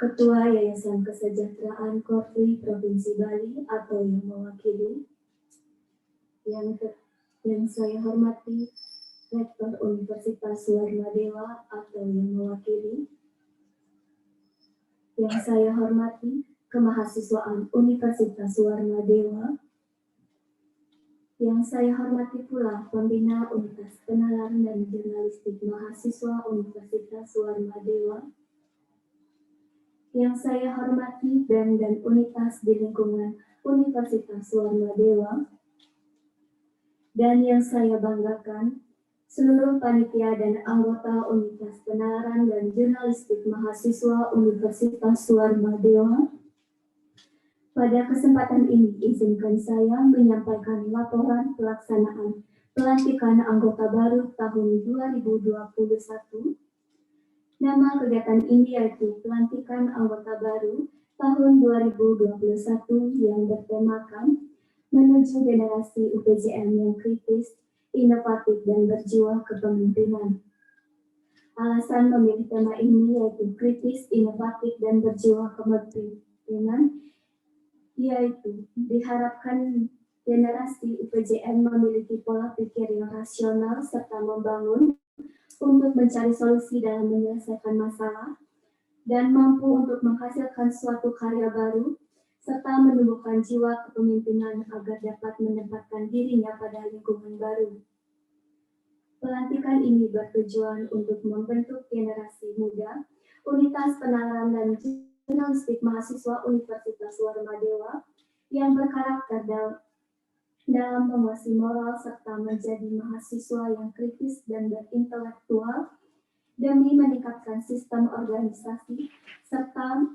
Ketua Yayasan Kesejahteraan Korpri Provinsi Bali atau yang mewakili, yang saya hormati Rektor Universitas Warmadewa atau yang mewakili, yang saya hormati kemahasiswaan Universitas Warmadewa, yang saya hormati pula pembina Unitas Penalaran dan Jurnalistik Mahasiswa Universitas Warmadewa, yang saya hormati BEM dan Unitas di lingkungan Universitas Warmadewa, dan yang saya banggakan seluruh panitia dan anggota Unitas Penalaran dan Jurnalistik Mahasiswa Universitas Warmadewa. Pada kesempatan ini, izinkan saya menyampaikan laporan pelaksanaan pelantikan anggota baru tahun 2021. Nama kegiatan ini yaitu pelantikan anggota baru tahun 2021 yang bertemakan menuju generasi UPJM yang kritis, inovatif, dan berjiwa kepemimpinan. Alasan memilih tema ini yaitu kritis, inovatif, dan berjiwa kepemimpinan, yaitu diharapkan generasi UPJM memiliki pola pikir yang rasional serta membangun untuk mencari solusi dalam menyelesaikan masalah dan mampu untuk menghasilkan suatu karya baru serta menumbuhkan jiwa kepemimpinan agar dapat menempatkan dirinya pada lingkungan baru. Pelantikan ini bertujuan untuk membentuk generasi muda, Unitas Penalaran dan Jurnalistik Mahasiswa Universitas Warmadewa yang berkarakter dalam menguasai moral serta menjadi mahasiswa yang kritis dan berintelektual demi meningkatkan sistem organisasi serta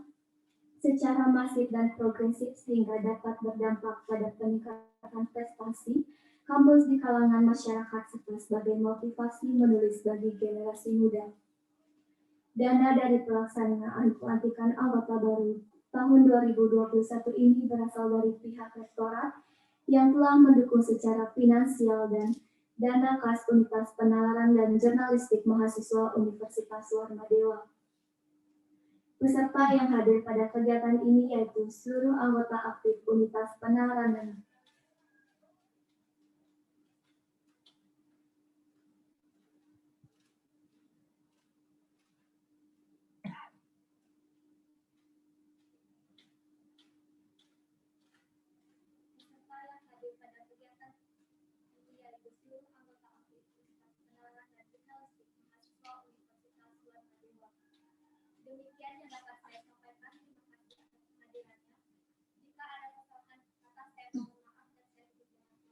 secara masif dan progresif sehingga dapat berdampak pada peningkatan prestasi kampus di kalangan masyarakat serta sebagai motivasi menulis bagi generasi muda. Dana dari pelaksanaan pelantikan anggota baru tahun 2021 ini berasal dari pihak rektorat yang telah mendukung secara finansial dan dana kas Unitas Penalaran dan Jurnalistik Mahasiswa Universitas Warmadewa. Peserta yang hadir pada kegiatan ini yaitu seluruh anggota aktif Unitas Penalaran dan demikian yang dapat saya sampaikan. Terima kasih atas kehadirannya. Jika ada kesalahan kata, saya mohon maaf dan saya berterima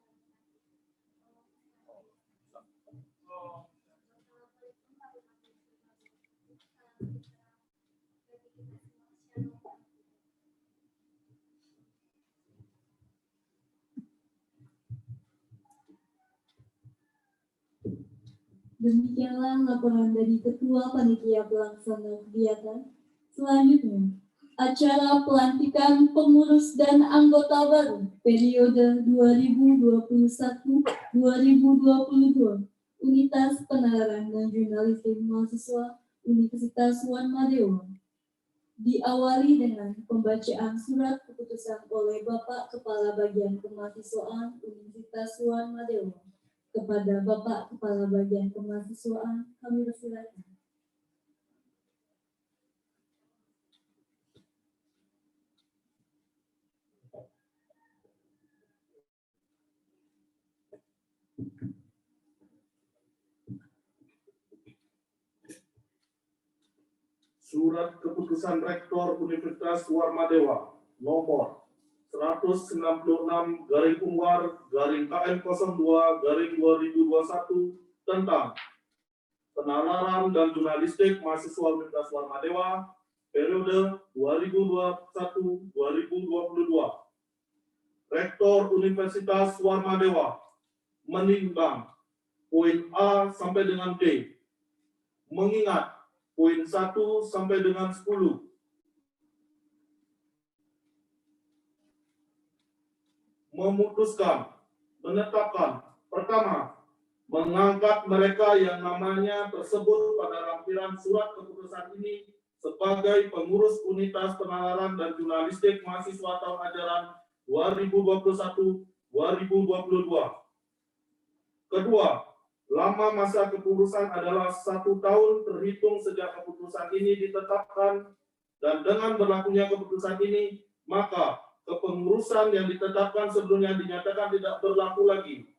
Demikianlah laporan dari Ketua Panitia Pelaksana Kegiatan. Selanjutnya, acara pelantikan pengurus dan anggota baru periode 2021-2022 Unitas Penalaran dan Jurnalistik Mahasiswa Universitas Warmadewa. Diawali dengan pembacaan surat keputusan oleh Bapak Kepala Bagian Kemahasiswaan Universitas Warmadewa. Kepada Bapak Kepala Bagian Kemahasiswaan, kami persilakan. Surat Keputusan Rektor Universitas Warmadewa nomor 196/KM02/2021 tentang penalaran dan jurnalistik mahasiswa Universitas Warmadewa periode 2021-2022. Rektor Universitas Warmadewa menimbang poin A sampai dengan D, mengingat poin 1 sampai dengan 10, memutuskan, menetapkan, pertama, mengangkat mereka yang namanya tersebut pada lampiran surat keputusan ini sebagai pengurus Unitas Penalaran dan Jurnalistik Mahasiswa tahun ajaran 2021-2022. Kedua, lama masa kepengurusan adalah 1 tahun terhitung sejak keputusan ini ditetapkan, dan dengan berlakunya keputusan ini, maka kepengurusan yang ditetapkan sebelumnya dinyatakan tidak berlaku lagi.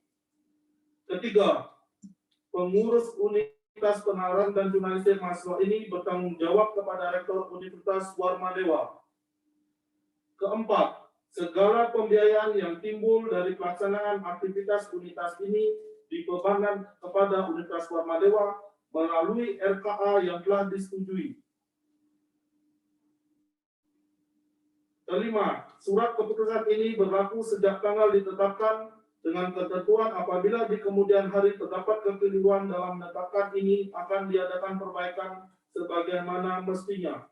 Ketiga, pengurus Unitas Penalaran dan Jurnalistik Mahasiswa ini bertanggung jawab kepada Rektor Universitas Warmadewa. Keempat, segala pembiayaan yang timbul dari pelaksanaan aktivitas unitas ini dibebankan kepada Universitas Warmadewa melalui RKA yang telah disetujui. Kelima, surat keputusan ini berlaku sejak tanggal ditetapkan dengan ketentuan apabila di kemudian hari terdapat kekeliruan dalam menetapkan ini akan diadakan perbaikan sebagaimana mestinya.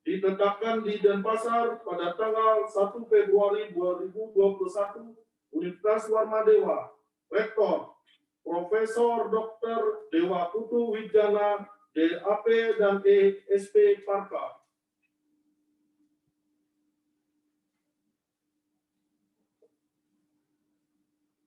Ditetapkan di Denpasar pada tanggal 1 Februari 2021, Universitas Warmadewa, Rektor, Profesor Dr. Dewa Putu Wijana, DAP dan ESP Parka.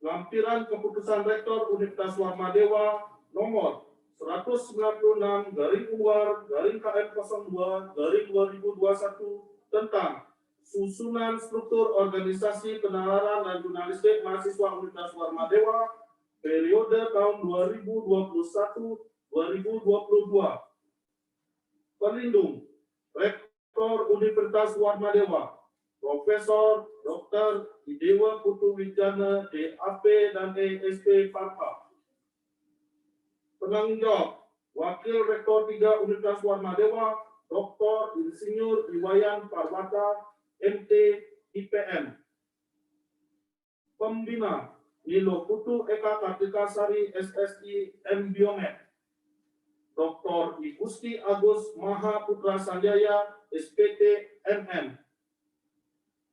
Lampiran keputusan Rektor Universitas Warmadewa nomor 196-KM02-2021 tentang susunan struktur organisasi penalaran dan jurnalistik mahasiswa Universitas Warmadewa periode tahun 2021-2022. Pelindung Rektor Universitas Warmadewa Profesor Dr. Dewa Putu Wijana, DAP dan ESP Parka. Penanggung jawab Wakil Rektor 3 Universitas Warmadewa Dr. Insinyur Iwayan Parwata, MT, IPM. Pembina Nilo Putu Eka Kartikasari, SSI, M Biomed. Dr. I Gusti Agus Maha Putra Sanjaya, SPT, MM.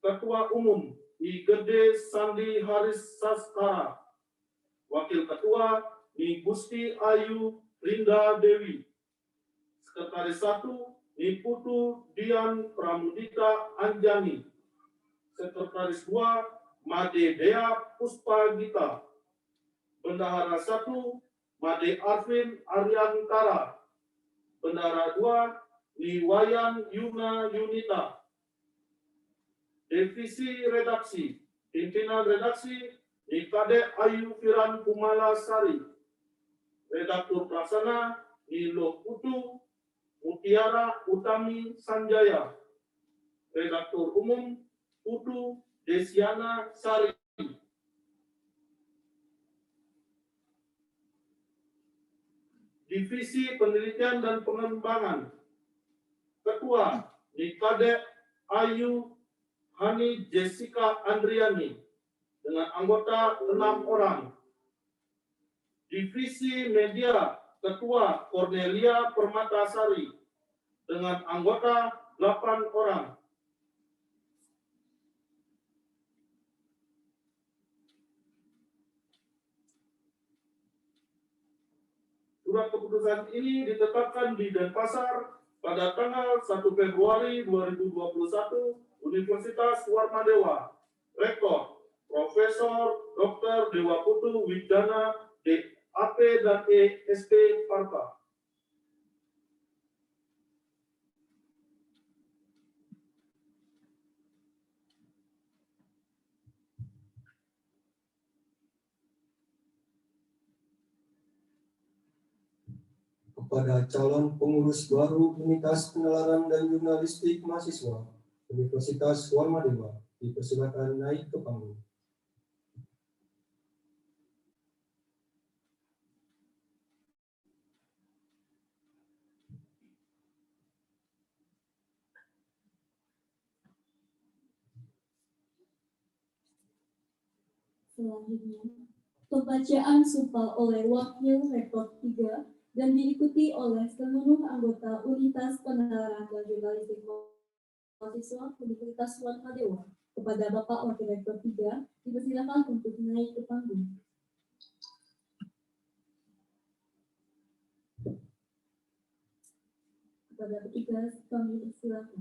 Ketua Umum I Gede Sandi Haris Saskara. Wakil Ketua I Gusti Ayu Rinda Dewi. Sekretaris 1 I Putu Dian Pramudita Anjani. Sekretaris 2 Made Dea Puspa Gita. Bendahara 1 Made Arvin Aryantara. Bendahara 2 Niwayan Yuna Yunita. Divisi Redaksi, Pimpinan Redaksi Ikade Ayu Firan Kumala Sari. Redaktur Pelaksana Nilo Putu Mutiara Utami Sanjaya. Redaktur Umum Putu Desiana Sari. Divisi Penelitian dan Pengembangan. Ketua Ikade Ayu Hani Jessica Andriani dengan anggota 6 orang. Divisi Media Ketua Cornelia Permatasari dengan anggota 8 orang. Surat keputusan ini ditetapkan di Denpasar pada tanggal 1 Februari 2021, Universitas Warmadewa, Rektor, Profesor Dr. Dewa Putu Wijana, DAP dan ESP Parka. Kepada calon pengurus baru Unitas Penalaran dan Jurnalistik Mahasiswa Universitas Warmadewa, dipersilakan naik ke panggung. Selanjutnya, pembacaan sumpah oleh Wakil Rektor 3 dan diikuti oleh seluruh anggota Unitas Penalaran dan Jurnalistik Mahasiswa Universitas Warmadewa. Kepada Bapak Wakil Rektor 3, dipersilakan untuk naik ke panggung. Kepada petugas kami persilakan.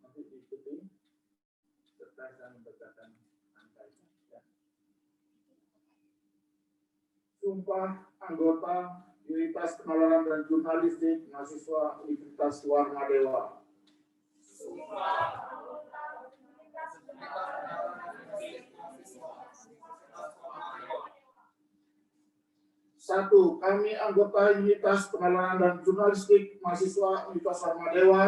Nanti diikuti serta saya membacakan angkanya. Ya. Sumpah anggota Unitas Penalaran dan Jurnalistik mahasiswa Universitas Warma Dewa. Satu, kami anggota Unitas Penalaran dan Jurnalistik mahasiswa Universitas Warma Dewa.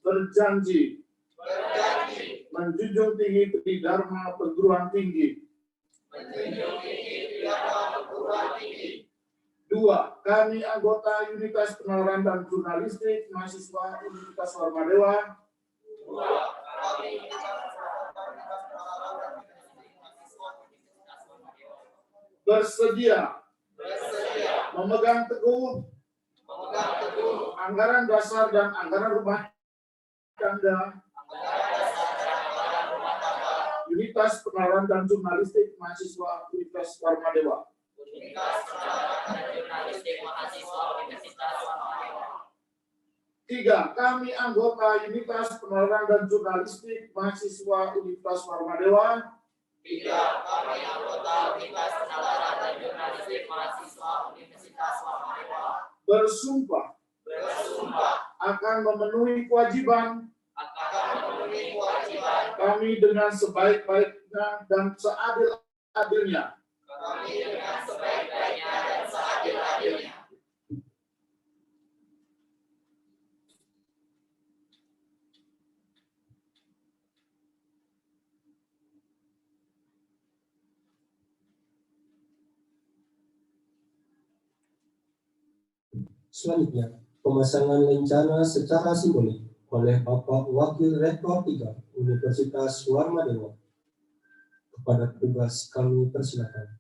Berjanji menjunjung tinggi Tridharma Perguruan Tinggi. Dua, kami anggota Unitas Penalaran dan Jurnalistik mahasiswa Universitas Warma Dewa. Bersedia memegang teguh anggaran dasar dan anggaran rumah tangga Unitas Penalaran dan Jurnalistik mahasiswa Universitas Warma Dewa. Tiga, kami anggota Unitas Penalaran dan Jurnalistik mahasiswa Universitas Warma Dewa. Bersumpah akan memenuhi kewajiban kami dengan sebaik-baiknya dan seadil-adilnya. Selanjutnya, pemasangan lencana secara simbolik oleh Bapak Wakil Rektor 3 Universitas Warma Dewa. Kepada petugas kami persilakan.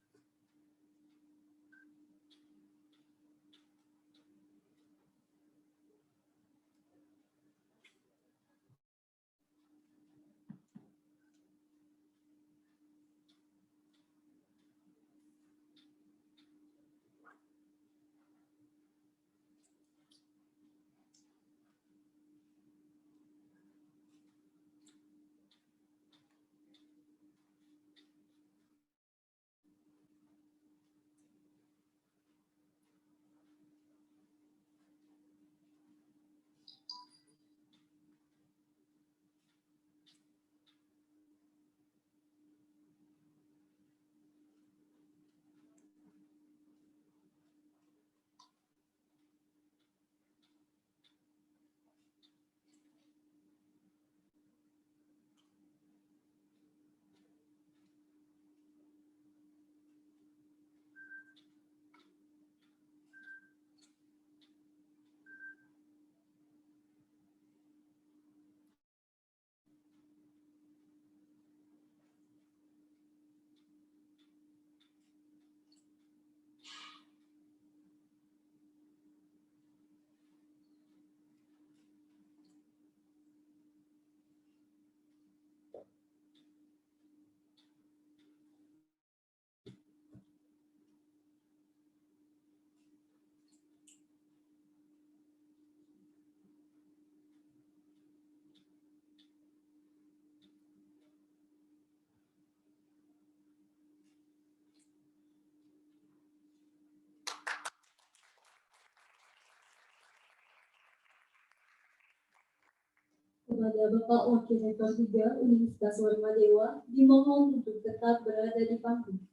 Kepada Bapak Wakil Rektor 3 Universitas Warma Dewa dimohon untuk tetap berada di panggung.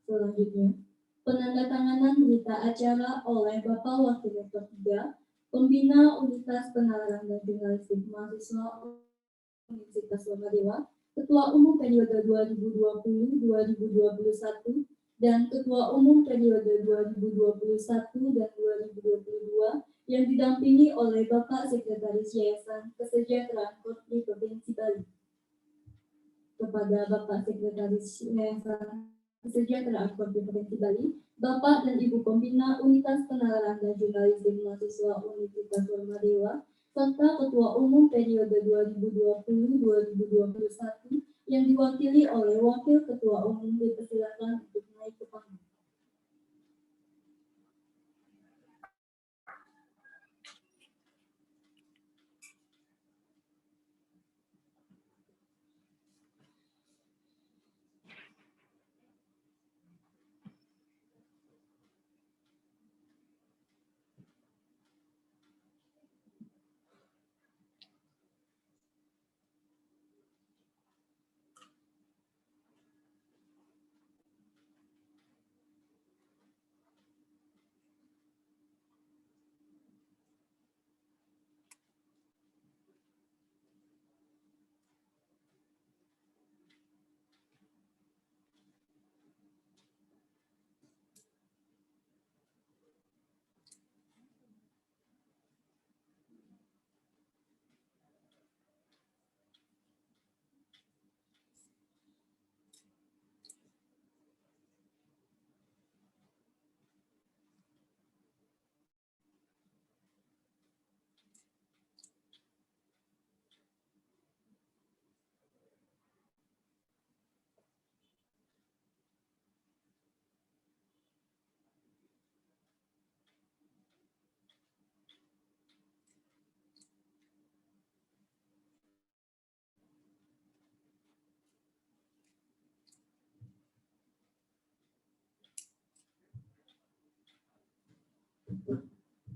Selanjutnya, penandatanganan berita acara oleh Bapak Wakil Rektor 3 Pembina Unitas Penalaran dan Jurnalistik Mahasiswa Universitas Warma Dewa, Ketua Umum periode 2020-2021 dan Ketua Umum periode 2021 dan 2022 yang didampingi oleh Bapak Sekretaris Yayasan Kesejahteraan Kotli Provinsi Bali. Kepada Bapak Sekretaris Yayasan Kesejahteraan Kotli Provinsi Bali, Bapak dan Ibu Pembina Unitas Kenalan dan Jurnalistik Mahasiswa Universitas Warmadewa, serta Ketua Umum periode 2020-2021 yang diwakili oleh Wakil Ketua Umum, dipersilakan untuk naik ke panggung.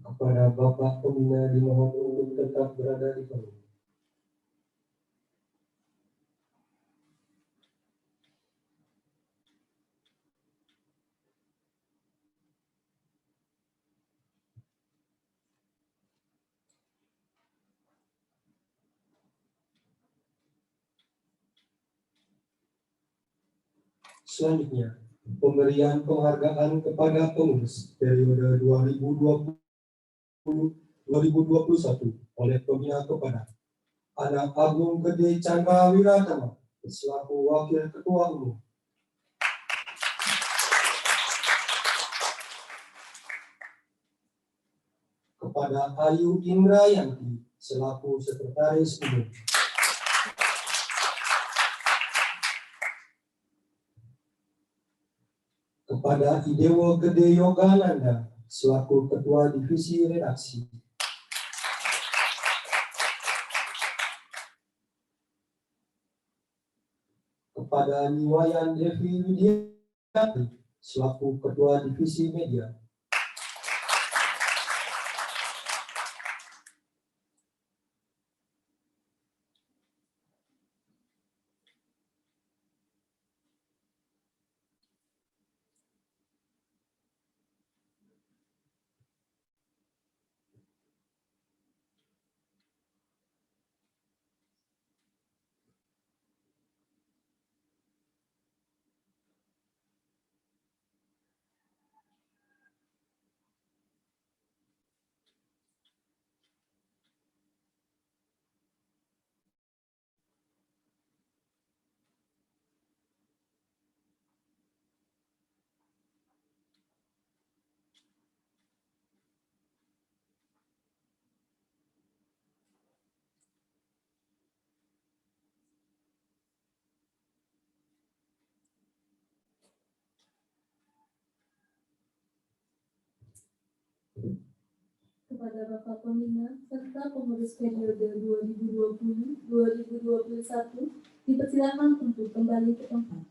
Kepada Bapak Pembina dimohon untuk tetap berada di panggung. Selanjutnya, pemberian penghargaan kepada pengurus periode 2020-2021 oleh pembina kepada Anak Agung Gede Chandra Wiratama selaku Wakil Ketua Umum. Kepada Ayu Indrayanti selaku Sekretaris Umum. Kepada Idewo Gede Yogananda selaku Ketua Divisi Redaksi. Kepada Niwayan Devi Widiati selaku Ketua Divisi Media. Kepada Bapak Pembina serta pengurus periode 2020-2021 dipersilakan untuk kembali ke tempat.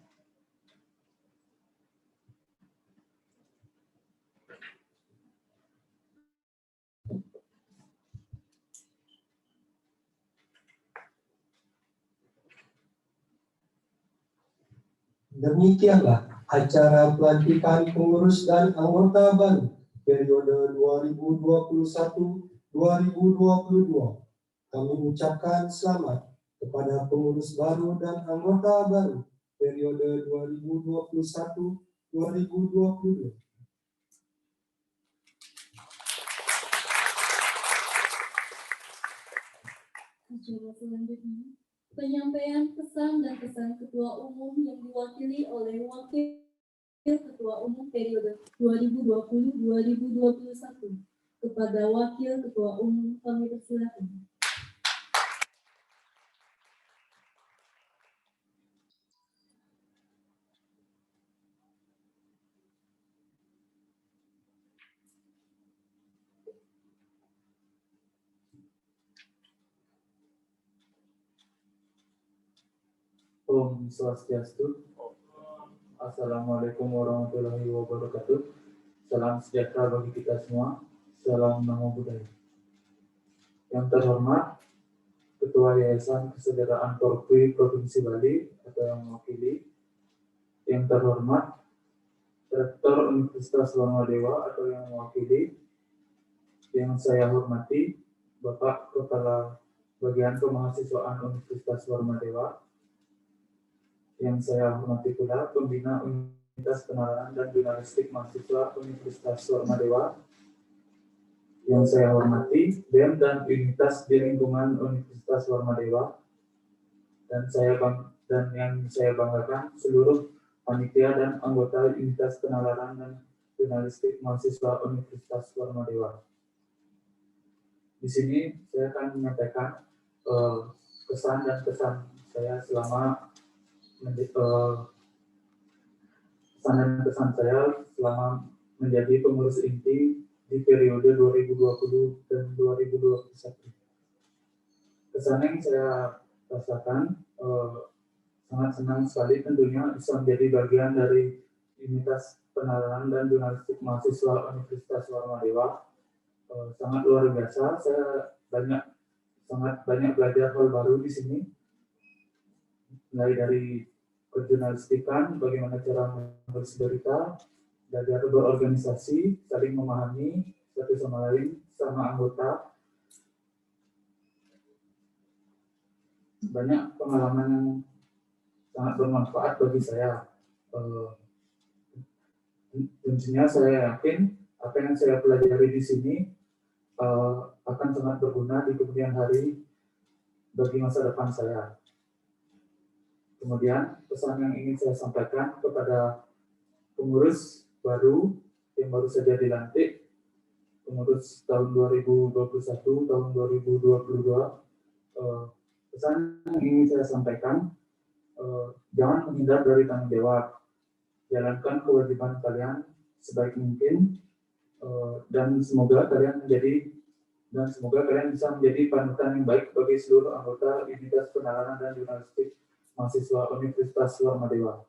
Demikianlah acara pelantikan pengurus dan anggota baru periode 2021-2022. Kami ucapkan selamat kepada pengurus baru dan anggota baru periode 2021-2022. Acara selanjutnya, penyampaian pesan dan kesan Ketua Umum yang diwakili oleh Wakil Ketua Umum periode 2020-2021. Kepada Wakil Ketua Umum kami persilakan. Om Swastiastu. Assalamualaikum warahmatullahi wabarakatuh. Salam sejahtera bagi kita semua. Salam Namo Buddhaya. Yang terhormat Ketua Yayasan Kesejahteraan Korpi Provinsi Bali atau yang mewakili. Yang terhormat Rektor Universitas Warmadewa atau yang mewakili. Yang saya hormati Bapak Kepala Bagian Kemahasiswaan Universitas Warmadewa. Yang saya hormati pula Pembina Unitas Penalaran dan Jurnalistik Mahasiswa Universitas Warmadewa. Yang saya hormati BEM dan Unitas di lingkungan Universitas Warmadewa. Dan yang saya banggakan seluruh panitia dan anggota Unitas Penalaran dan Jurnalistik Mahasiswa Universitas Warmadewa. Di sini saya akan menyampaikan kesan dan kesan saya selama menjadi pengurus inti di periode 2020 dan 2021. Kesan yang saya rasakan sangat senang sekali tentunya bisa menjadi bagian dari Unitas Penalaran dan Jurnalistik Mahasiswa Universitas Warmadewa. Sangat luar biasa, saya sangat banyak belajar hal baru di sini. Mulai dari kejurnalistikan, bagaimana cara menulis berita, belajar berorganisasi, saling memahami satu sama lain, sama anggota. Banyak pengalaman yang sangat bermanfaat bagi saya. Tentunya saya yakin apa yang saya pelajari di sini akan sangat berguna di kemudian hari bagi masa depan saya. Kemudian pesan yang ingin saya sampaikan kepada pengurus baru yang baru saja dilantik, pengurus tahun 2021, tahun 2022, pesan yang ingin saya sampaikan, jangan menghindar dari tanggung jawab, jalankan kewajiban kalian sebaik mungkin, dan semoga kalian bisa menjadi panutan yang baik bagi seluruh anggota Unitas Penalaran dan Jurnalistik Mahasiswa Universitas Warmadewa.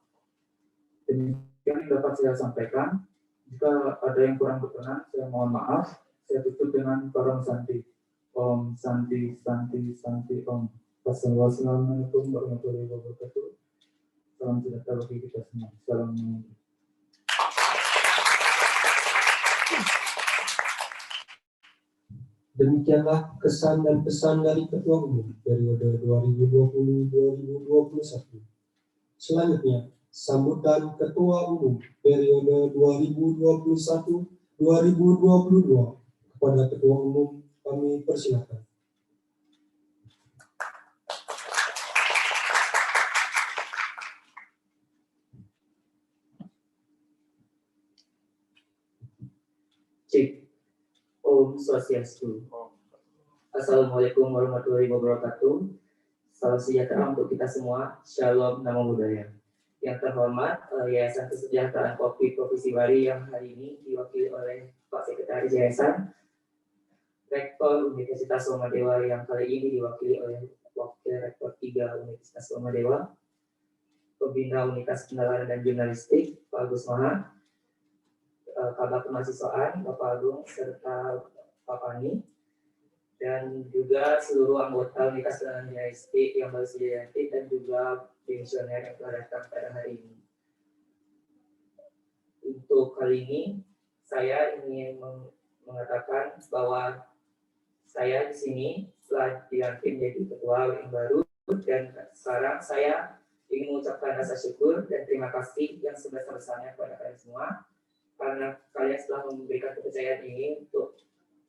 Demikian yang dapat saya sampaikan. Jika ada yang kurang berkenan, saya mohon maaf. Saya tutup dengan Param Santi. Om Santi, Santi, Santi, Om. Wassalamualaikum warahmatullahi wabarakatuh. Salam sejahtera bagi kita semua. Assalamualaikum. Demikianlah kesan dan pesan dari Ketua Umum periode 2020-2021. Selanjutnya, sambutan Ketua Umum periode 2021-2022. Kepada Ketua Umum kami persilakan. Cik. Om Swastiastu. Assalamualaikum warahmatullahi wabarakatuh. Salam sejahtera untuk kita semua. Shalom Namo Buddhaya. Yang terhormat Yayasan Kesejahteraan Kopi Provinsi Bali yang hari ini diwakili oleh Pak Sekretaris Yayasan, Rektor Universitas Warmadewa yang kali ini diwakili oleh Wakil Rektor 3 Universitas Warmadewa, Pembina Unitas Penalaran dan Jurnalistik Pak Agus Maha, Kabak Kemahasiswaan Bapak Agung serta Pak Pani, dan juga seluruh anggota Unitas Penalaran Jurnalistik yang baru saja dilantik dan juga pensiuner yang telah datang pada hari ini. Untuk kali ini saya ingin mengatakan bahwa saya di sini telah dilantik menjadi ketua yang baru, dan sekarang saya ingin mengucapkan rasa syukur dan terima kasih yang sebesar-besarnya kepada kalian semua karena kalian telah memberikan kepercayaan ini untuk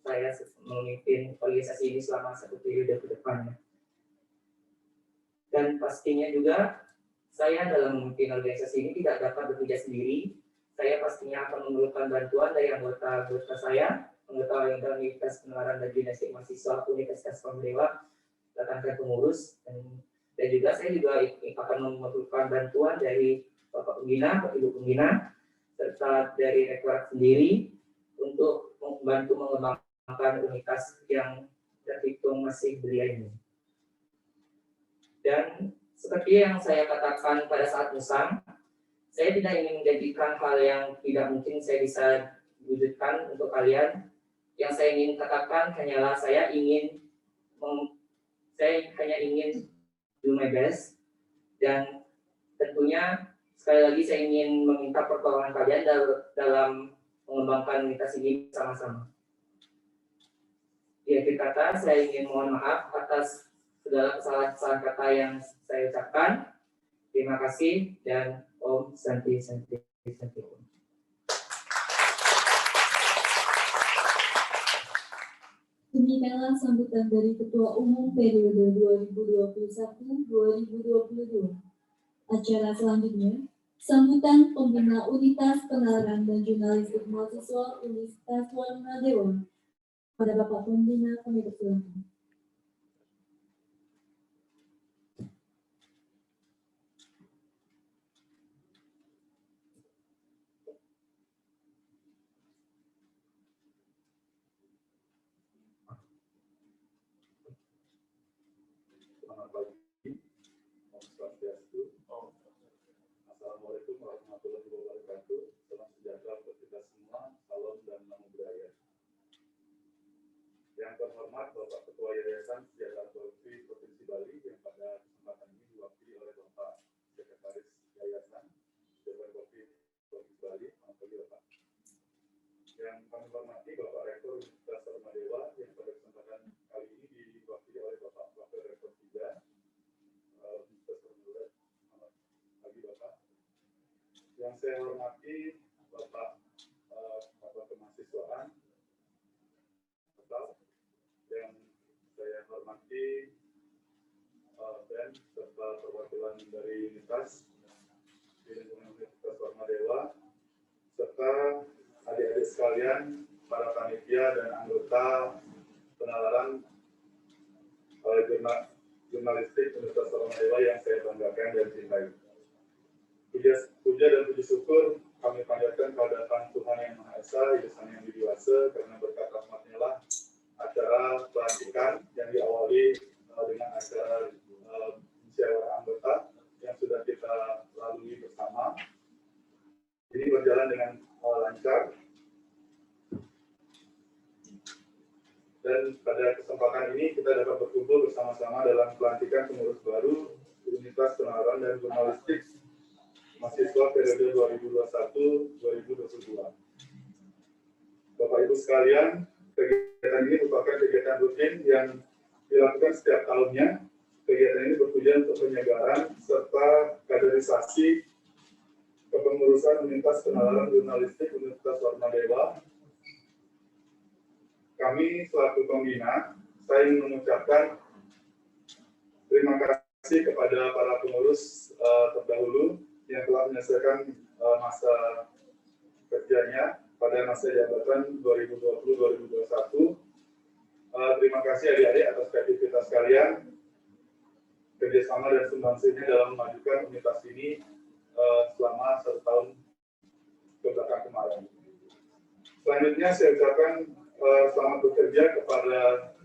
saya memimpin organisasi ini selama 1 periode ke depannya. Dan pastinya juga saya dalam memimpin organisasi ini tidak dapat bekerja sendiri. Saya pastinya akan memerlukan bantuan dari anggota-anggota saya, anggota Universitas Penalaran dan Gimnastik Mahasiswa Universitas Formadewa, rekan-rekan pengurus, dan juga saya juga akan memerlukan bantuan dari Bapak Pembina, Bapak Ibu Pembina, serta dari Rektorat sendiri untuk membantu mengembangkan unitas yang terhitung masih belia ini. Dan seperti yang saya katakan pada saat musang, saya tidak ingin menjadikan hal yang tidak mungkin saya bisa wujudkan untuk kalian. Yang saya ingin katakan hanyalah saya hanya ingin do my best, dan tentunya sekali lagi saya ingin meminta pertolongan kalian dalam mengembangkan unitas ini bersama-sama. Di akhir kata, saya ingin mohon maaf atas segala kesalahan kata yang saya ucapkan. Terima kasih dan Om Santi Santi Santi Om. Demikianlah sambutan dari Ketua Umum periode 2021-2022. Acara selanjutnya, sambutan Pembina Unitas Penalaran dan Jurnalistik Mahasiswa Universitas Formadewa. Pada Bapak Pembina, kami persilakan. Selamat pagi. Om Swastiastu. Assalamualaikum warahmatullahi wabarakatuh. Salam sejahtera untuk kita semua. Salam dan namo buddhaya. Yang terhormat Bapak Ketua Yayasan Sejahtera Korupsi Provinsi Bali yang pada kesempatan ini diwakili oleh Bapak Sekretaris Yayasan Sejahtera Korupsi Provinsi Bali. Selamat pagi Bapak. Yang kami hormati Bapak Rektor Universitas Formadewa yang pada kesempatan kali ini diwakili oleh Bapak Wakil Rektor 3 Universitas Formadewa. Selamat pagi Bapak. Yang saya hormati Bapak Kemahasiswaan, yang saya hormati dan serta perwakilan dari Universitas di lingkungan Universitas Formadewa, serta adik-adik sekalian, para panitia dan anggota penalaran jurnalistik Universitas Formadewa yang saya banggakan dan cintai. Puja dan puji syukur kami panjatkan kehadiran Tuhan Yang Maha Esa, Yesus yang Widiwasa, karena berkat rahmat-Nya lah acara pelantikan yang diawali dengan acara musyawarah anggota yang sudah kita lalui bersama. Ini berjalan dengan lancar. Dan pada kesempatan ini kita dapat berkumpul bersama-sama dalam pelantikan pengurus baru Universitas Penalaran dan Jurnalistik Mahasiswa periode 2021-2022. Bapak Ibu sekalian, kegiatan ini merupakan kegiatan rutin yang dilakukan setiap tahunnya. Kegiatan ini bertujuan untuk penyegaran serta kaderisasi kepengurusan Unitas Penalaran Jurnalistik Universitas Formadewa. Kami selaku pembina, saya ingin mengucapkan terima kasih kepada para pengurus terdahulu yang telah menyelesaikan masa kerjanya pada masa jabatan 2020-2021. Terima kasih adik-adik atas kreativitas kalian, kerjasama dan sumbangsihnya dalam memajukan unitas ini selama 1 tahun kebelakang kemarin. Selanjutnya saya ucapkan selamat bekerja kepada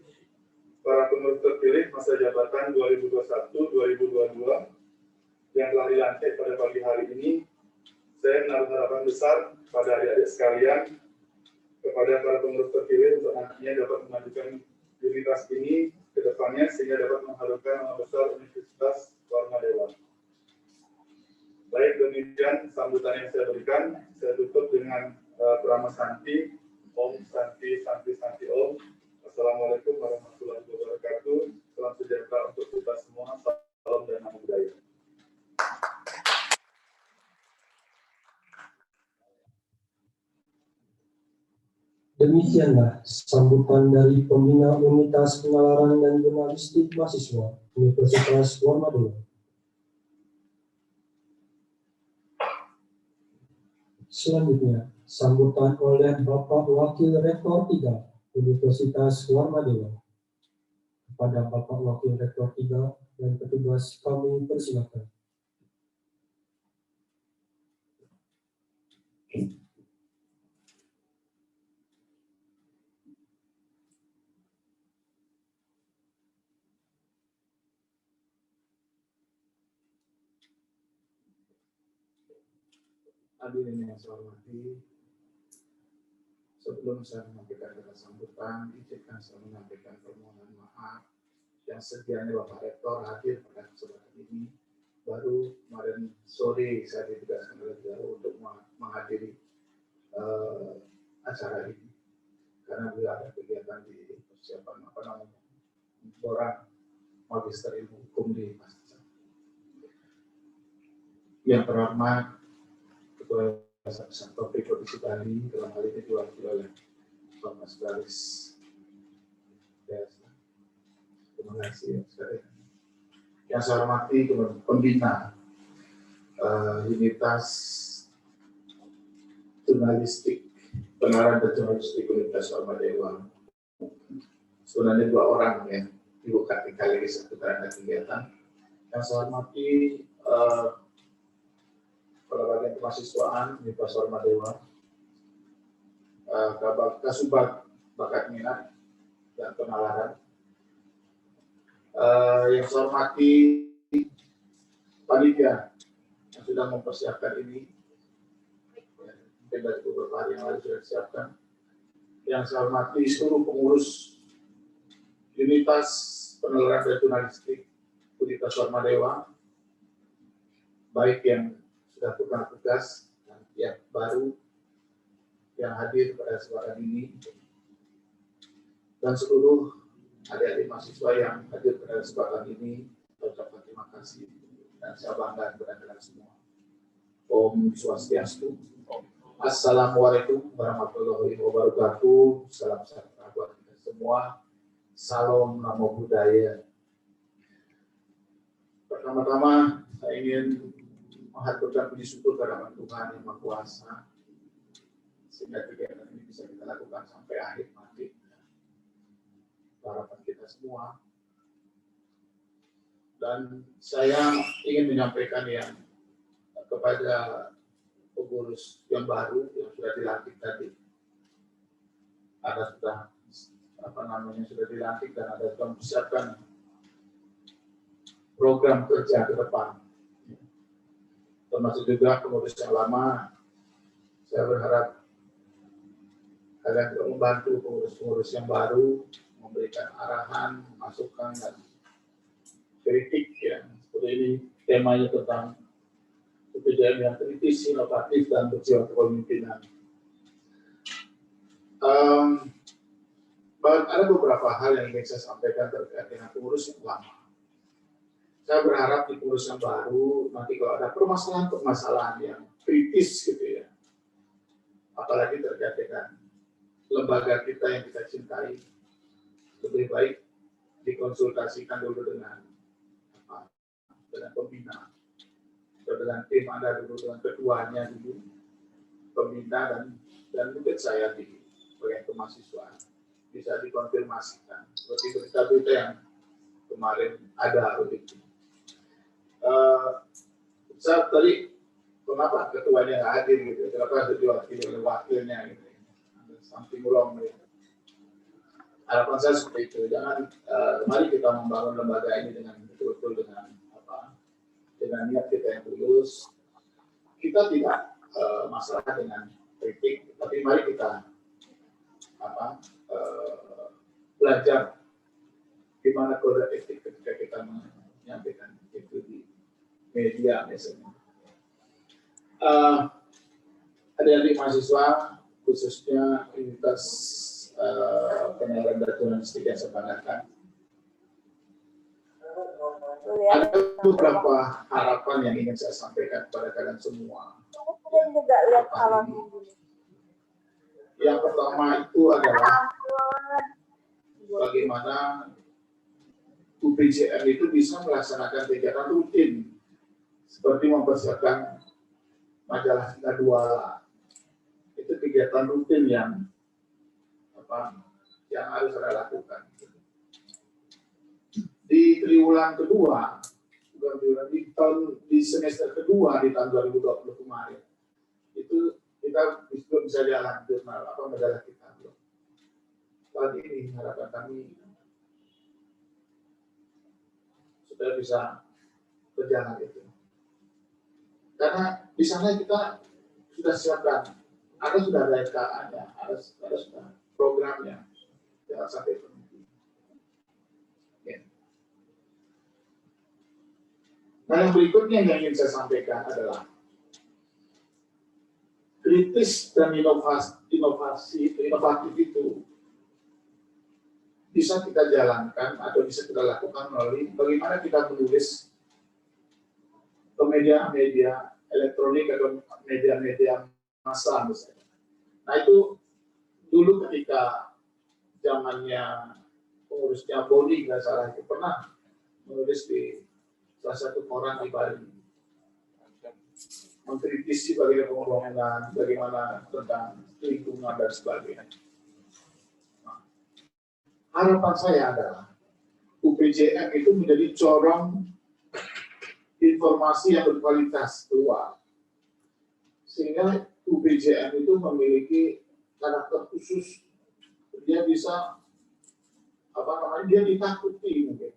para pengurus terpilih masa jabatan 2021-2022 yang telah dilantik pada pagi hari ini. Saya menaruh harapan besar pada adik-adik sekalian, kepada para pengurus terpilih untuk nantinya dapat memajukan unitas ini ke depannya sehingga dapat mengharumkan nama besar Universitas Formadewa. Baik, demikian sambutan yang saya berikan. Saya tutup dengan Prama Santi, Om Santi Santi Santi Om. Assalamualaikum warahmatullahi wabarakatuh. Salam sejahtera untuk kita semua. Salam dan namo buddhaya. Demikianlah sambutan dari pembina Unitas Penalaran dan Jurnalistik Mahasiswa Universitas Warmadewa. Selanjutnya, sambutan oleh Bapak Wakil Rektor 3 Universitas Warmadewa. Kepada Bapak Wakil Rektor 3 dan petugas kami persilakan. Hadirin yang saya hormati, sebelum saya menyampaikan kata sambutan, izinkan saya menyampaikan permohonan maaf yang sedianya Bapak Rektor hadir pada kesempatan ini. Baru kemarin sore saya ditugaskan oleh beliau untuk menghadiri acara ini karena beliau ada kegiatan di persiapan borang Magister Ilmu Hukum di Masjid. Yang terhormat Ketua Topik Provinsi Bali, dalam hal ini diwakili oleh Bapak Sekretaris Desa. Terima kasih sekali. Yang saya hormati pembina Unitas Jurnalistik Penalaran dan Jurnalistik Universitas Warmadewa. Sebenarnya 2 orang yang dibuka 3 kali satu kerana kegiatan. Yang saya hormati Kepala Bagian Kemahasiswaan Universitas Warmadewa, Kasubat Bakat Minat dan Penalaran. Yang saya hormati panitia yang sudah mempersiapkan ini, mungkin dari beberapa hari yang lalu sudah disiapkan. Yang saya hormati seluruh pengurus Unitas Penalaran dan Jurnalistik Universitas Warmadewa, baik yang sudah pernah tugas dan yang baru yang hadir pada kesempatan ini, dan seluruh adik-adik mahasiswa yang hadir pada kesempatan ini, saya ucapkan terima kasih dan saya bangga kepada kalian semua. Om Swastiastu. Assalamualaikum warahmatullahi wabarakatuh. Salam sejahtera buat kita semua. Salam Namo Buddhaya. Pertama-tama saya ingin mengaturkan puji syukur kehadirat Tuhan Yang Maha Kuasa sehingga kegiatan ini bisa kita lakukan sampai akhir nanti. Harapan kita semua. Dan saya ingin menyampaikan yang kepada pengurus yang baru yang sudah dilantik tadi. Ada sudah sudah dilantik dan ada sudah mempersiapkan program kerja ke depan. Termasuk juga pengurus yang lama, saya berharap kalian juga membantu pengurus-pengurus yang baru, memberikan arahan, masukan, dan kritik ya. Seperti ini temanya tentang kejayaan yang kritis, inovatif, dan berjiwa kepemimpinan. Ada beberapa hal yang ingin saya sampaikan terkait dengan pengurus yang lama. Saya berharap di pengurus yang baru, nanti kalau ada permasalahan-permasalahan yang kritis gitu ya, apalagi terkait dengan lembaga kita yang kita cintai, lebih baik dikonsultasikan dulu dengan pembina, atau dengan tim Anda dulu, dengan ketuanya dulu, pembina dan mungkin saya di bagian kemahasiswaan bisa dikonfirmasikan seperti berita-berita yang kemarin ada begitu. Saya tadi kenapa ketuanya nggak hadir gitu, kenapa diwakili oleh wakilnya gitu, something wrong gitu. Harapan saya seperti itu, jangan mari kita membangun lembaga ini dengan betul-betul dengan niat kita yang tulus. Kita tidak masalah dengan kritik, tapi mari kita belajar gimana kode etik ketika kita menyampaikan itu di media misalnya. Adik-adik mahasiswa khususnya Unitas Penalaran dan Jurnalistik yang saya banggakan, ada beberapa harapan yang ingin saya sampaikan kepada kalian semua. Yang pertama itu adalah bagaimana UPJM itu bisa melaksanakan kegiatan rutin seperti mempersiapkan majalah Kita Dua. Itu kegiatan rutin yang harus Anda lakukan. Di triwulan kedua, di semester kedua di tahun 2020 kemarin, itu kita bisa jalan jurnal majalah Kita. Saat ini harapan kami sudah bisa berjalan itu. Karena di sana kita sudah siapkan, ada sudah ada SKA-nya, ada sudah programnya, jangan sampai berhenti. Ya. Nah, yang berikutnya yang ingin saya sampaikan adalah kritis dan inovatif itu bisa kita jalankan atau bisa kita lakukan melalui bagaimana kita menulis ke media-media elektronik atau media-media massa misalnya. Nah itu dulu ketika zamannya pengurusnya Bodi nggak salah itu pernah menulis di salah satu koran di Bali mengkritisi bagaimana tentang lingkungan dan sebagainya. Harapan saya adalah UPJM itu menjadi corong informasi yang berkualitas keluar. Sehingga UPJM itu memiliki karakter khusus. Dia bisa, dia ditakuti mungkin.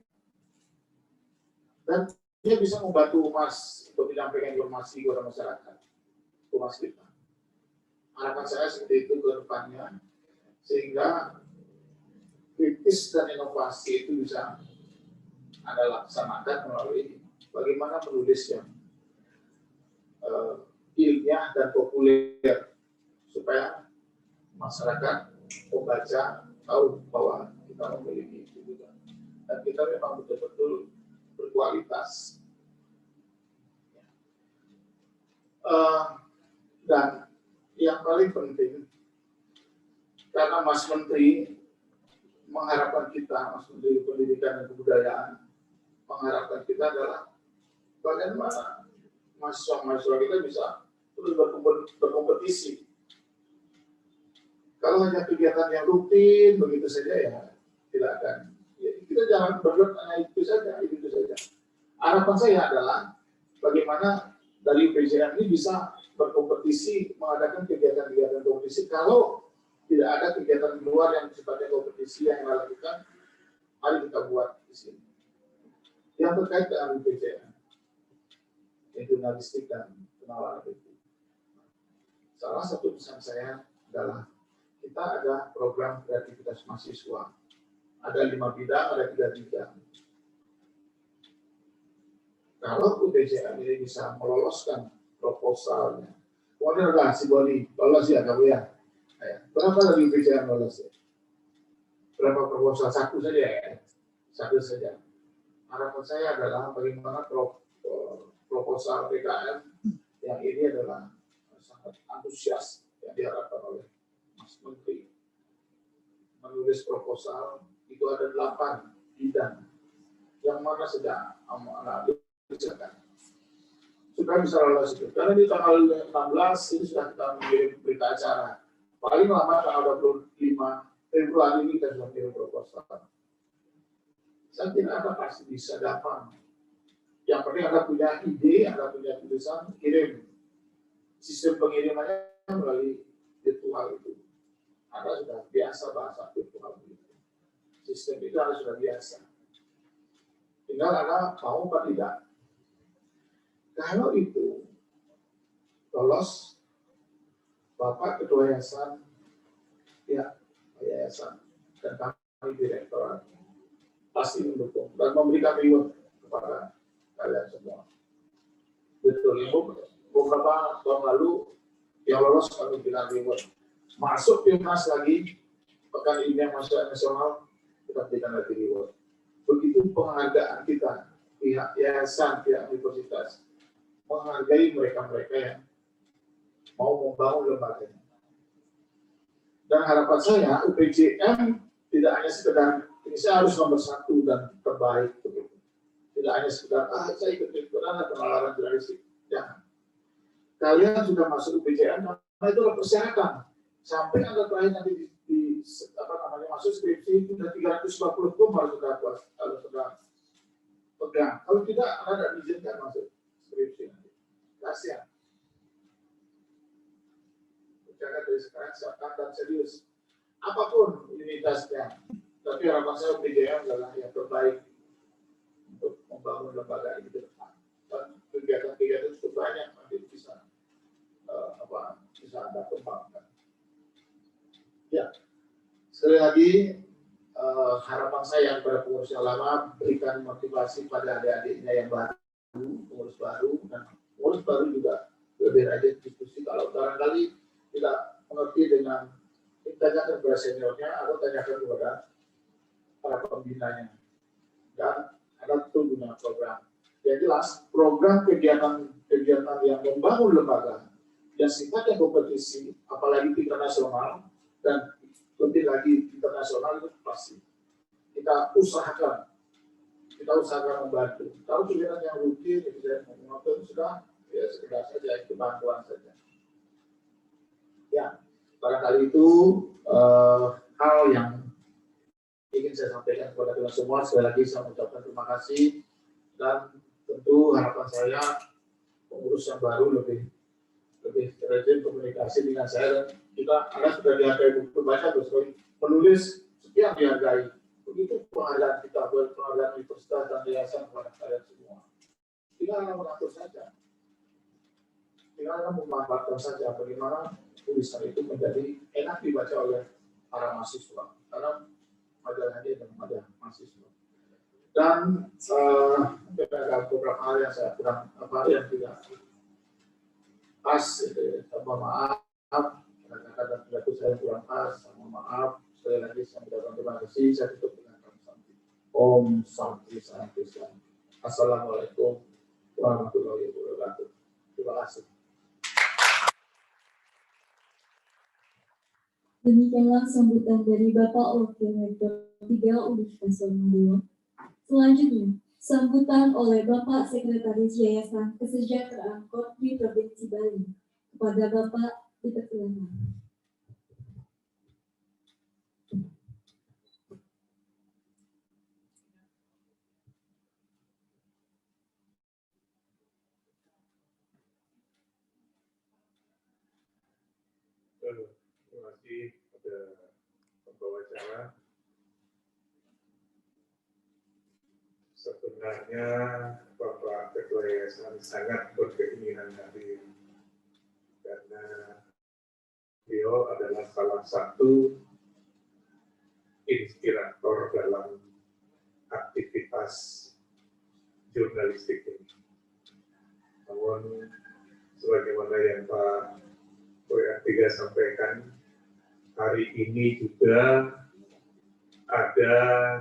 Dan dia bisa membantu Umas untuk menyampaikan informasi kepada masyarakat. Umas kita. Harapan saya seperti itu ke depannya. Sehingga kritis dan inovasi itu bisa Anda laksanakan melalui bagaimana menulis yang ilmiah dan populer supaya masyarakat pembaca tahu bahwa kita memiliki itu juga dan kita memang betul-betul berkualitas. Dan yang paling penting karena Mas Menteri mengharapkan kita, Mas Menteri Pendidikan dan Kebudayaan, mengharapkan kita adalah bagaimana mahasiswa-mahasiswa kita bisa terus berkompetisi. Kalau hanya kegiatan yang rutin begitu saja ya tidak akan. Ya, kita jangan berbuat hanya itu saja. Harapan saya adalah bagaimana dari UPJM ini bisa berkompetisi, mengadakan kegiatan-kegiatan kompetisi. Kalau tidak ada kegiatan di luar yang sifatnya kompetisi yang kita lakukan, mari kita buat di sini. Yang terkait dengan UPJM, jurnalistik dan penalaran itu. Salah satu pesan saya adalah kita ada program kreativitas mahasiswa. Ada 5 bidang, ada 3 bidang. Kalau UPJM ini bisa meloloskan proposalnya, kemudian ada si Boni, lolos ya kamu ya. Berapa lagi UPJM lolos ya? Berapa proposal? Satu saja ya? Satu saja. Harapan saya adalah bagaimana proposal PKM yang ini adalah sangat antusias yang diharapkan oleh Mas Menteri. Menulis proposal itu ada 8 bidang yang mana sedang dikerjakan. Supaya bisa lolos itu. Karena di tanggal 16 ini sudah kita mengirim berita acara. Paling lama tanggal 25 Februari ini kita sudah mengirim proposal. Saya tidak ada pasti bisa gampang. Yang penting Anda punya ide, Anda punya tulisan, kirim. Sistem pengirimannya melalui virtual itu. Anda sudah biasa bahasa virtual itu. Sistem itu Anda sudah biasa. Tinggal Anda mau apa tidak. Kalau itu lolos, Bapak Ketua Yayasan, ya Yayasan, dan kami Direktorat pasti mendukung dan memberikan reward kepada kalian semua. Betul, Ibu. Beberapa tahun lalu yang lolos kami berikan reward. Masuk Timnas lagi, pekan ilmiah masyarakat nasional, kita berikan lagi reward. Begitu penghargaan kita, pihak yayasan, pihak universitas, menghargai mereka-mereka yang mau membangun lembaganya. Dan harapan saya UPJM tidak hanya sekedar ini saya harus nomor 1 dan terbaik begitu. Tidak hanya sekedar saya ikut penalaran jurnalistik. Jangan. Kalian sudah masuk UPJM karena itu adalah persyaratan. Sampai Anda terakhir nanti masuk skripsi sudah 340 hukum harus sudah pegang. Kalau tidak Anda tidak diizinkan masuk skripsi nanti. Kasihan. Jangan dari sekarang siapkan dan serius. Apapun unitasnya. Tapi harapan saya UPJM adalah yang terbaik untuk membangun lembaga ini ke depan. Dan kegiatan-kegiatan cukup banyak nanti bisa Anda kembangkan. Ya, sekali lagi harapan saya kepada pengurus yang lama berikan motivasi pada adik-adiknya yang baru, pengurus baru, dan pengurus baru juga lebih rajin diskusi. Kalau barangkali tidak mengerti dengan tanyakan kepada seniornya atau tanyakan kepada para pembinanya. Dan ada tentu guna program. Yang jelas, program kegiatan yang membangun lembaga yang sifatnya kompetisi, apalagi tingkat nasional dan lebih lagi internasional itu pasti kita usahakan membantu. Kalau kegiatan yang rutin, saya menonton sudah ya sekedar saja itu bantuan saja. Ya, barangkali itu hal yang ingin saya sampaikan kepada kita semua. Sekali lagi saya mengucapkan terima kasih dan tentu harapan saya pengurus yang baru lebih rajin komunikasi dengan saya dan Anda sudah dihargai buku baca terus menulis sekian dihargai. Begitu penghargaan kita buat penghargaan universitas dan yayasan kepada kalian semua. Tinggal Anda mengatur saja. Tinggal Anda memanfaatkan saja bagaimana tulisan itu menjadi enak dibaca oleh para mahasiswa. Karena majalah ini adalah majalah mahasiswa. Dan ada beberapa hal yang saya kurang yang tidak pas, mohon maaf. Kadang-kadang perilaku saya kurang pas, mohon maaf. Sekali lagi saya mengucapkan terima kasih. Saya tutup dengan Om Santi Santi Santi. Assalamualaikum warahmatullahi wabarakatuh. Terima kasih. Demikianlah sambutan dari Bapak Wakil Rektor 3 Universitas Warmadewa. Selanjutnya, sambutan oleh Bapak Sekretaris Yayasan Kesejahteraan Korpi Provinsi Bali. Kepada Bapak dipersilakan. Terima kasih kepada pembawa acara. Sebenarnya Bapak Ketua Yayasan sangat berkeinginan hadir karena beliau adalah salah satu inspirator dalam aktivitas jurnalistik ini. Namun sebagaimana yang Pak WA3 sampaikan, hari ini juga ada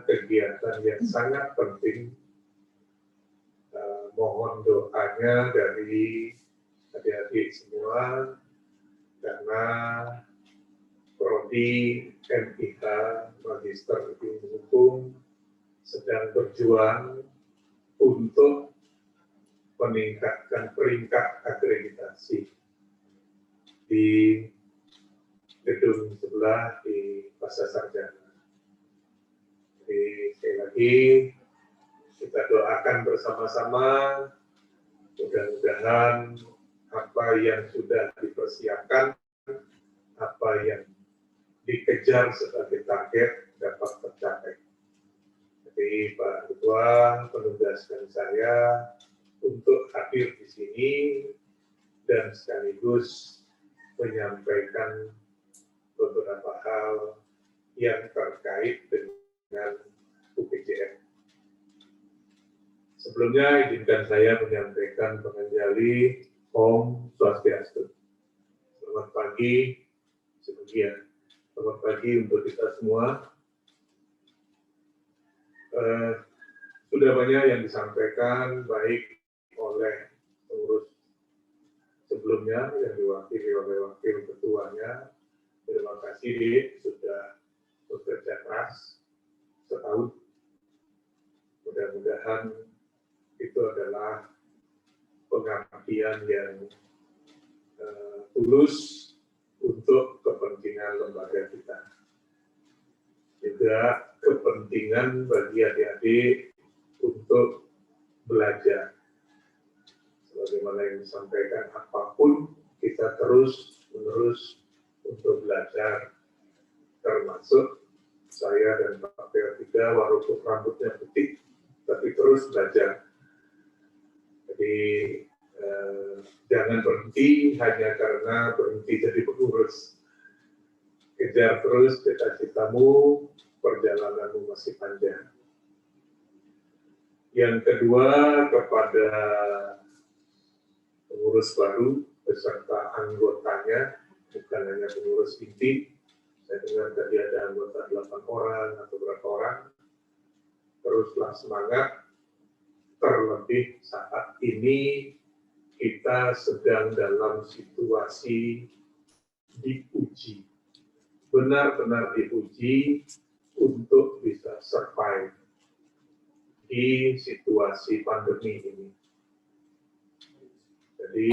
kegiatan yang sangat penting. Mohon doanya dari adik-adik semua, karena Prodi MIH Magister Ilmu Hukum sedang berjuang untuk meningkatkan peringkat akreditasi di gedung sebelah di Pasar Sarjana. Jadi sekali lagi kita doakan bersama-sama, mudah-mudahan apa yang sudah dipersiapkan, apa yang dikejar sebagai target dapat tercapai. Jadi Pak Ketua menugaskan saya untuk hadir di sini dan sekaligus menyampaikan beberapa hal yang terkait dengan UPJM. Sebelumnya izinkan saya menyampaikan penganjali Om Swastiastu. Selamat pagi, sebagian. Selamat pagi untuk kita semua. Sudah banyak yang disampaikan baik oleh pengurus sebelumnya yang diwakili oleh wakil ketuanya, terima kasih Dik, sudah bekerja keras setahun. Mudah-mudahan itu adalah pengabdian yang tulus untuk kepentingan lembaga kita. Juga kepentingan bagi adik-adik untuk belajar. Sebagaimana yang disampaikan, apapun kita terus-menerus untuk belajar, termasuk saya dan Pak PO3 walaupun rambutnya putih, tapi terus belajar. Jadi jangan berhenti hanya karena berhenti jadi pengurus. Kejar terus cita-citamu, perjalananmu masih panjang. Yang kedua, kepada pengurus baru beserta anggotanya, bukan hanya pengurus inti. Saya dengar tadi ada anggota 8 orang atau berapa orang. Teruslah semangat, terlebih saat ini kita sedang dalam situasi diuji. Benar-benar diuji untuk bisa survive di situasi pandemi ini. Jadi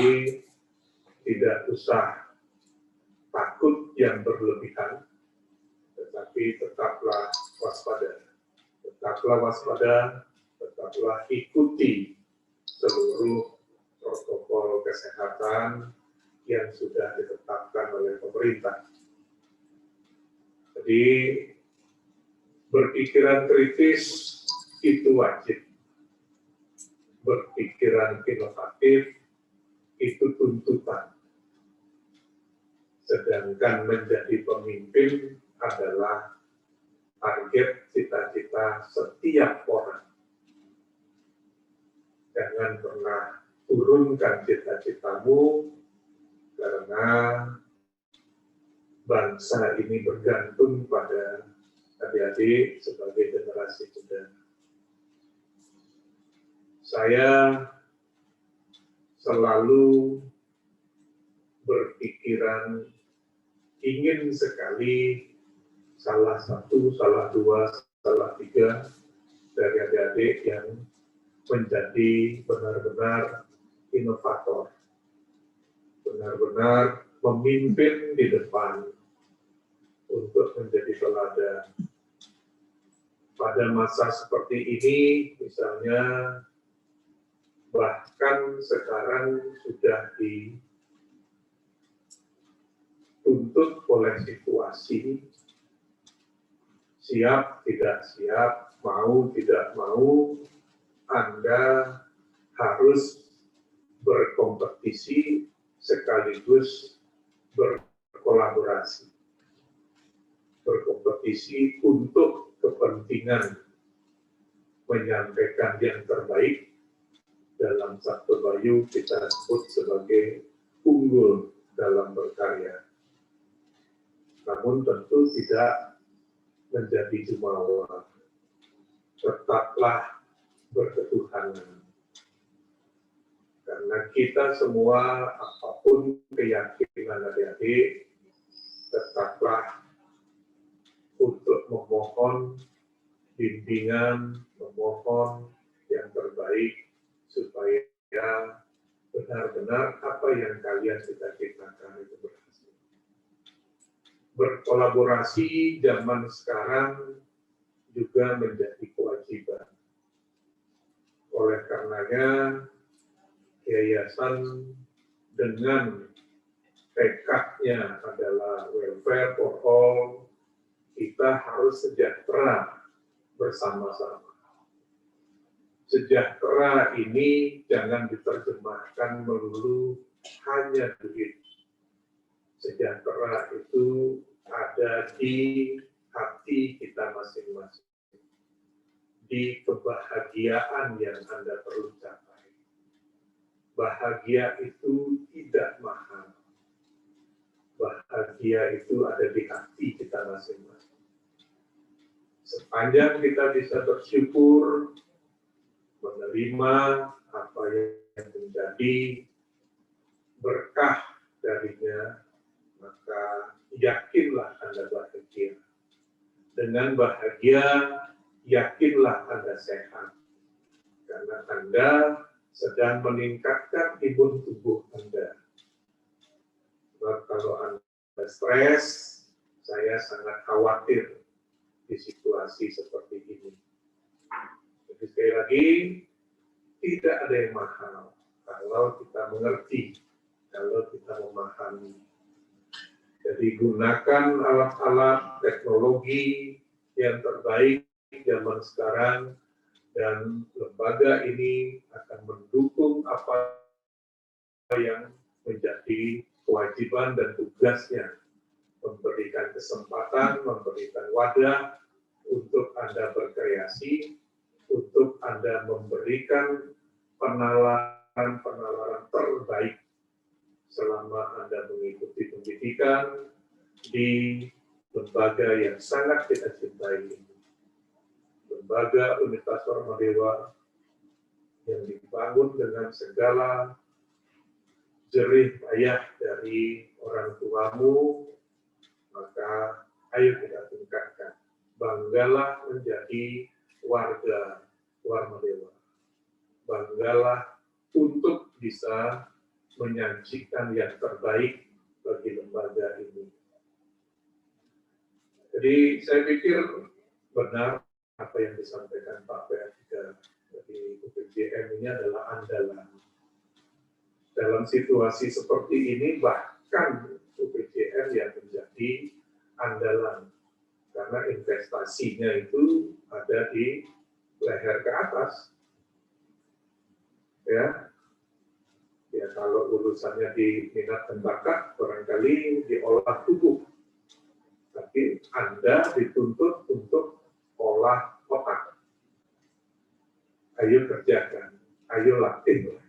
tidak usah takut yang berlebihan, tetapi tetaplah waspada. Tetaplah waspada, tetaplah ikuti seluruh protokol kesehatan yang sudah ditetapkan oleh pemerintah. Jadi berpikiran kritis itu wajib. Berpikiran inovatif itu tuntutan. Sedangkan menjadi pemimpin adalah target cita-cita setiap orang. Jangan pernah turunkan cita-citamu karena bangsa ini bergantung pada adik-adik sebagai generasi muda. Saya selalu berpikiran ingin sekali salah satu, salah dua, salah tiga dari adik-adik yang menjadi benar-benar inovator, benar-benar memimpin di depan untuk menjadi teladan. Pada masa seperti ini, misalnya, bahkan sekarang sudah dituntut oleh situasi, siap tidak siap, mau tidak mau, Anda harus berkompetisi sekaligus berkolaborasi. Berkompetisi untuk kepentingan menyampaikan yang terbaik. Dalam Sabtu Bayu kita sebut sebagai unggul dalam berkarya. Namun tentu tidak menjadi jumawa. Tetaplah berketuhanan. Karena kita semua, apapun keyakinan adik-adik, tetaplah untuk memohon bimbingan, memohon yang terbaik, supaya benar-benar apa yang kalian cita-citakan itu berhasil. Berkolaborasi zaman sekarang juga menjadi kewajiban. Oleh karenanya, yayasan dengan tekadnya adalah welfare for all, kita harus sejahtera bersama-sama. Sejahtera ini jangan diterjemahkan melulu hanya duit. Sejahtera itu ada di hati kita masing-masing. Di kebahagiaan yang Anda perlu capai. Bahagia itu tidak mahal. Bahagia itu ada di hati kita masing-masing. Sepanjang kita bisa bersyukur, menerima apa yang menjadi berkah darinya, maka yakinlah dengan bahagia, yakinlah Anda sehat. Karena Anda sedang meningkatkan imun tubuh Anda. Sebab kalau Anda stres, saya sangat khawatir di situasi seperti ini. Jadi sekali lagi, tidak ada yang mahal kalau kita mengerti, kalau kita memahami. Jadi gunakan alat-alat teknologi yang terbaik zaman sekarang, dan lembaga ini akan mendukung apa yang menjadi kewajiban dan tugasnya, memberikan kesempatan, memberikan wadah untuk Anda berkreasi, untuk Anda memberikan penalaran terbaik selama Anda mengikuti pendidikan di lembaga yang sangat kita cintai ini. Lembaga Universitas Warmadewa yang dibangun dengan segala jerih payah dari orang tuamu, maka ayo kita tingkatkan. Banggalah menjadi warga Warmadewa. Banggalah untuk bisa menyajikan yang terbaik bagi lembaga ini. Jadi saya pikir benar apa yang disampaikan Pak PA3. Jadi UPJM ini adalah andalan. Dalam situasi seperti ini bahkan UPJM yang menjadi andalan. Karena investasinya itu ada di leher ke atas. Ya kalau urusannya di minat dan bakat, barangkali diolah tubuh. Tapi Anda dituntut untuk olah otak. Ayo kerjakan, ayo latih.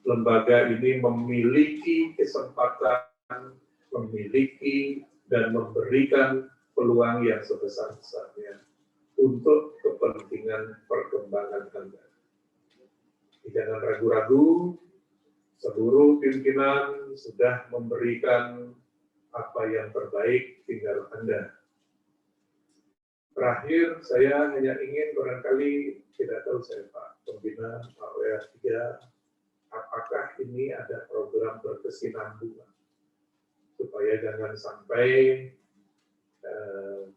Lembaga ini memiliki kesempatan, memiliki dan memberikan peluang yang sebesar-besarnya untuk kepentingan perkembangan Anda. Jangan ragu-ragu, seluruh pimpinan sudah memberikan apa yang terbaik, tinggal Anda. Terakhir, saya hanya ingin barangkali, tidak tahu saya Pak Pembina, Pak WA3, apakah ini ada program berkesinambungan, supaya jangan sampai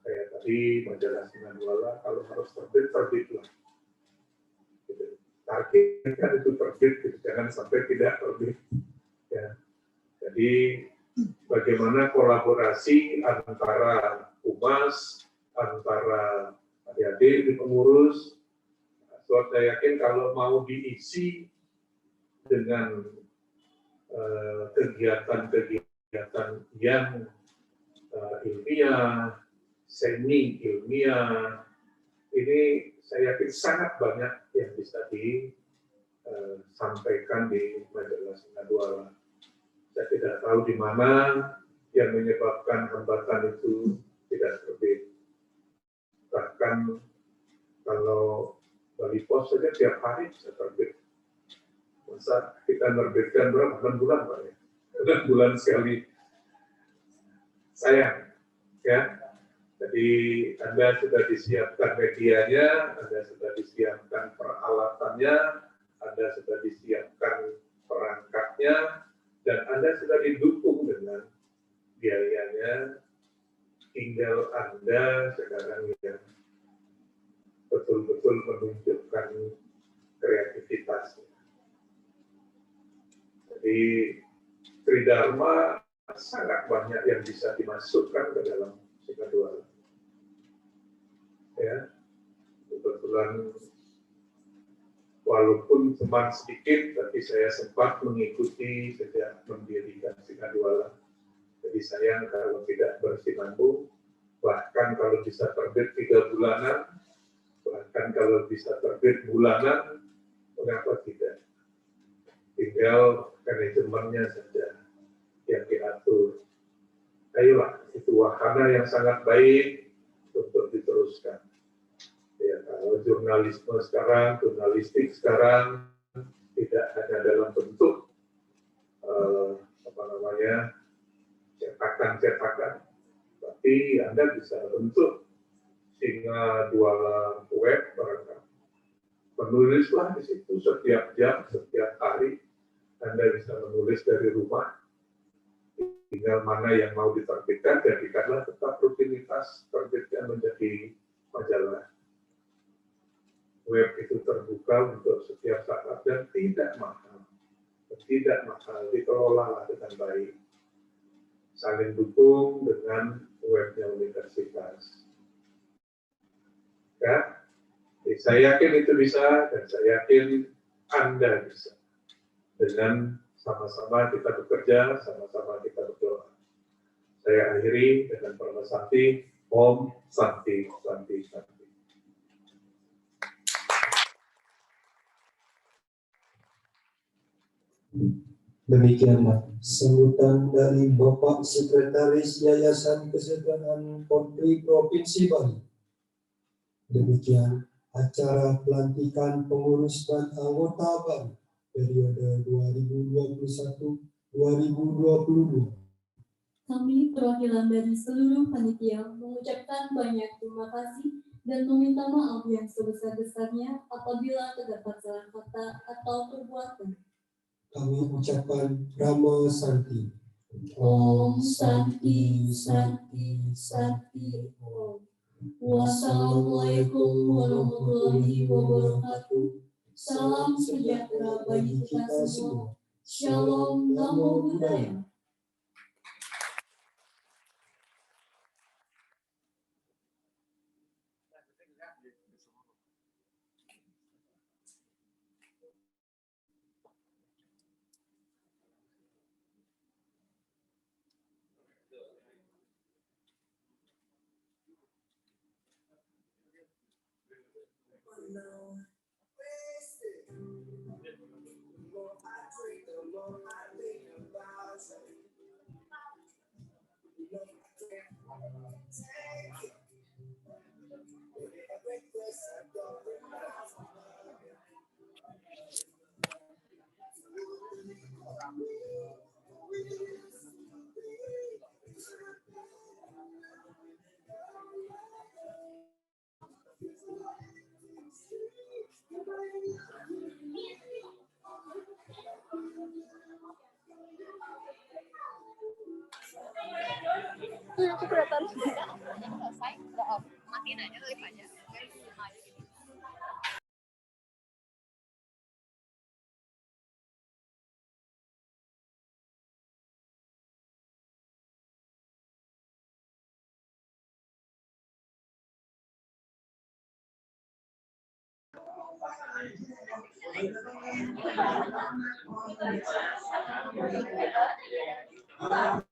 kayak tadi majalah Sinanwala, kalau harus terbitlah. Gitu. Targetkan itu terbit, gitu. Jangan sampai tidak terbit. Ya. Jadi bagaimana kolaborasi antara Humas, antara adik-adik di pengurus, saya yakin kalau mau diisi dengan kegiatan-kegiatan yang ilmiah, semi ilmiah, ini saya yakin sangat banyak yang bisa disampaikan di majalah Sinadwala. Saya tidak tahu di mana yang menyebabkan hambatan itu tidak terbit. Bahkan kalau Bali Pos saja tiap hari bisa terbit. Masa kita menerbitkan berapa? 6 bulan Pak ya? 6 bulan sekali. Sayang, ya. Jadi Anda sudah disiapkan medianya, Anda sudah disiapkan peralatannya, Anda sudah disiapkan perangkatnya, dan Anda sudah didukung dengan biayanya. Tinggal Anda sekarang yang betul-betul menunjukkan kreativitasnya. Jadi Tridharma sangat banyak yang bisa dimasukkan ke dalam Sinadwala. Ya, kebetulan walaupun cuma sedikit, tapi saya sempat mengikuti sejak mendirikan Sinadwala. Jadi sayang kalau tidak bersinambung, bahkan kalau bisa terbit 3 bulanan, bahkan kalau bisa terbit bulanan, mengapa tidak? Tinggal manajemennya saja yang diatur. Ayolah, itu wahana yang sangat baik untuk diteruskan. Ya, kalau jurnalisme sekarang, jurnalistik sekarang tidak hanya dalam bentuk cetakan-cetakan, tapi Tapi Anda bisa bentuk sehingga jualan web barangkali. Menulislah di situ setiap jam, setiap hari. Anda bisa menulis dari rumah. Tinggal mana yang mau diterbitkan, jadikanlah tetap rutinitas terbitkan menjadi majalah. Web itu terbuka untuk setiap saat dan tidak mahal. Tidak mahal, dikelola dengan baik. Saling dukung dengan webnya universitas. Ya, saya yakin itu bisa, dan saya yakin Anda bisa. Dengan sama-sama kita bekerja, sama-sama kita berdoa. Saya akhiri dengan Pranama Santi, Om Santi, Santi, Santi. Demikianlah sambutan dari Bapak Sekretaris Yayasan Kesejahteraan Polri Provinsi Bali. Demikian acara pelantikan pengurus dan anggota baru periode 2021-2022. Kami perwakilan dari seluruh panitia mengucapkan banyak terima kasih dan meminta maaf yang sebesar-besarnya apabila terdapat salah kata atau perbuatan. Kami ucapkan Pranama Santi. Om Santi, Santi, Santi, Om. Wassalamualaikum warahmatullahi wabarakatuh. Salam sejahtera bagi kita semua. Shalom, Namo Buddhaya. Aku kelihatan selesai, udah off, matiin aja live aja. Ada